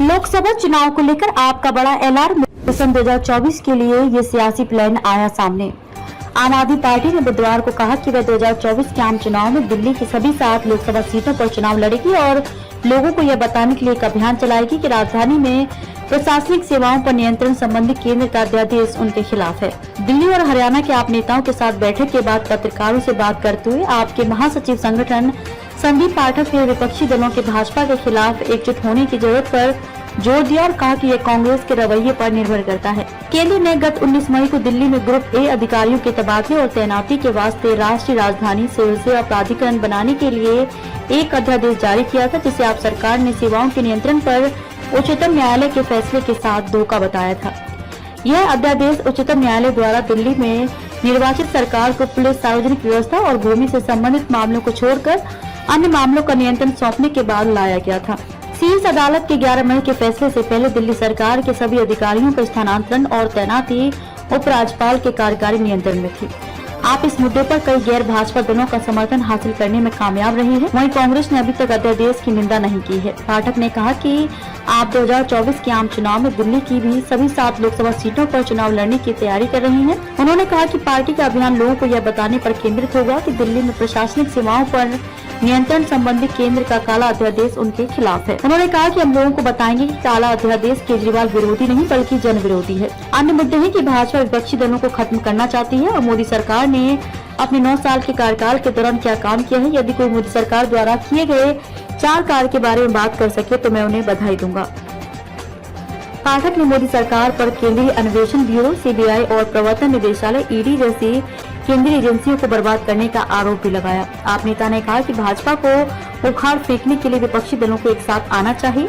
लोकसभा चुनाव को लेकर आपका बड़ा ऐलान। सन 2024 के लिए ये सियासी प्लान आया सामने। आम आदमी पार्टी ने बुधवार को कहा कि वह 2024 के आम चुनाव में दिल्ली की सभी 7 लोकसभा सीटों पर चुनाव लड़ेगी और लोगों को यह बताने के लिए एक अभियान चलाएगी कि राजधानी में प्रशासनिक सेवाओं पर नियंत्रण संबंधी केंद्र का अध्यादेश उनके खिलाफ है। दिल्ली और हरियाणा के आप नेताओं के साथ बैठक के बाद पत्रकारों से बात करते हुए आपके महासचिव संगठन संदीप पाठक ने विपक्षी दलों के भाजपा के खिलाफ एकजुट होने की जरूरत पर जोर दिया और कहा कि यह कांग्रेस के रवैये पर निर्भर करता है। केंद्र ने गत 19 मई को दिल्ली में ग्रुप ए अधिकारियों के तबादले और तैनाती के वास्ते राष्ट्रीय राजधानी सिविल सेवा प्राधिकरण बनाने के लिए एक अध्यादेश जारी किया था, जिसे आप सरकार ने सेवाओं के नियंत्रण पर उच्चतम न्यायालय के फैसले के साथ धोखा बताया था। यह अध्यादेश उच्चतम न्यायालय द्वारा दिल्ली में निर्वाचित सरकार को पुलिस, सार्वजनिक व्यवस्था और भूमि से संबंधित मामलों को छोड़कर अन्य मामलों का नियंत्रण सौंपने के बाद लाया गया था। शीर्ष अदालत के 11 मई के फैसले से पहले दिल्ली सरकार के सभी अधिकारियों का स्थानांतरण और तैनाती उपराज्यपाल के कार्यकारी नियंत्रण में थी। आप इस मुद्दे पर कई गैर भाजपा दलों का समर्थन हासिल करने में कामयाब रहे हैं। वहीं कांग्रेस ने अभी तक अध्यादेश की निंदा नहीं की है। पाठक ने कहा कि आप 2024 के आम चुनाव में दिल्ली की भी सभी 7 लोकसभा सीटों पर चुनाव लड़ने की तैयारी कर रही हैं। उन्होंने कहा कि पार्टी का अभियान लोगों को यह बताने पर केंद्रित होगा कि दिल्ली में प्रशासनिक सेवाओं पर नियंत्रण संबंधी केंद्र का काला अध्यादेश उनके खिलाफ है। उन्होंने कहा कि हम लोगों को बताएंगे कि काला अध्यादेश केजरीवाल विरोधी नहीं बल्कि जन विरोधी है। अन्य मुद्दे है कि भाजपा विपक्षी दलों को खत्म करना चाहती है और मोदी सरकार ने अपने 9 साल के कार्यकाल के दौरान क्या काम किया है। यदि कोई मोदी सरकार द्वारा किए गए 4 कार्य के बारे में बात कर सके तो मैं उन्हें बधाई दूंगा। पाठक ने मोदी सरकार पर केंद्रीय अन्वेषण ब्यूरो सीबीआई और प्रवर्तन निदेशालय ईडी जैसी केंद्रीय एजेंसियों को बर्बाद करने का आरोप भी लगाया। आप नेता ने कहा कि भाजपा को उखाड़ फेंकने के लिए विपक्षी दलों को एक साथ आना चाहिए।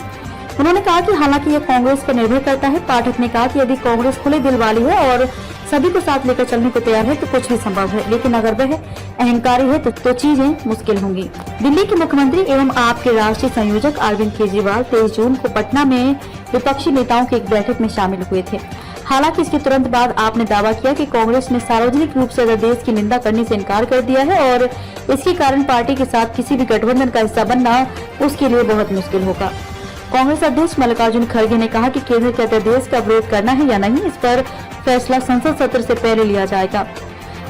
उन्होंने कहा कि हालांकि यह कांग्रेस पर निर्भर करता है। पाठक ने कहा कि यदि कांग्रेस खुले दिल वाली है और सभी को साथ लेकर चलने को तैयार है तो कुछ भी संभव है, लेकिन अगर वह अहंकारी है तो चीजें मुश्किल होंगी। दिल्ली के मुख्यमंत्री एवं आपके राष्ट्रीय संयोजक अरविंद केजरीवाल 23 जून को पटना में विपक्षी नेताओं की एक बैठक में शामिल हुए थे। हालांकि इसके तुरंत बाद आपने दावा किया कि कांग्रेस ने सार्वजनिक रूप से अध्यादेश की निंदा करने से इनकार कर दिया है और इसके कारण पार्टी के साथ किसी भी गठबंधन का हिस्सा बनना उसके लिए बहुत मुश्किल होगा। कांग्रेस अध्यक्ष मल्लिकार्जुन खड़गे ने कहा कि केंद्र के अध्यादेश का विरोध करना है या नहीं, इस पर फैसला संसद सत्र से पहले लिया जाएगा।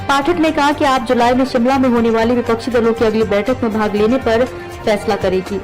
पाठक ने कहा कि आप जुलाई में शिमला में होने वाली विपक्षी दलों की अगली बैठक में भाग लेने पर फैसला करेगी।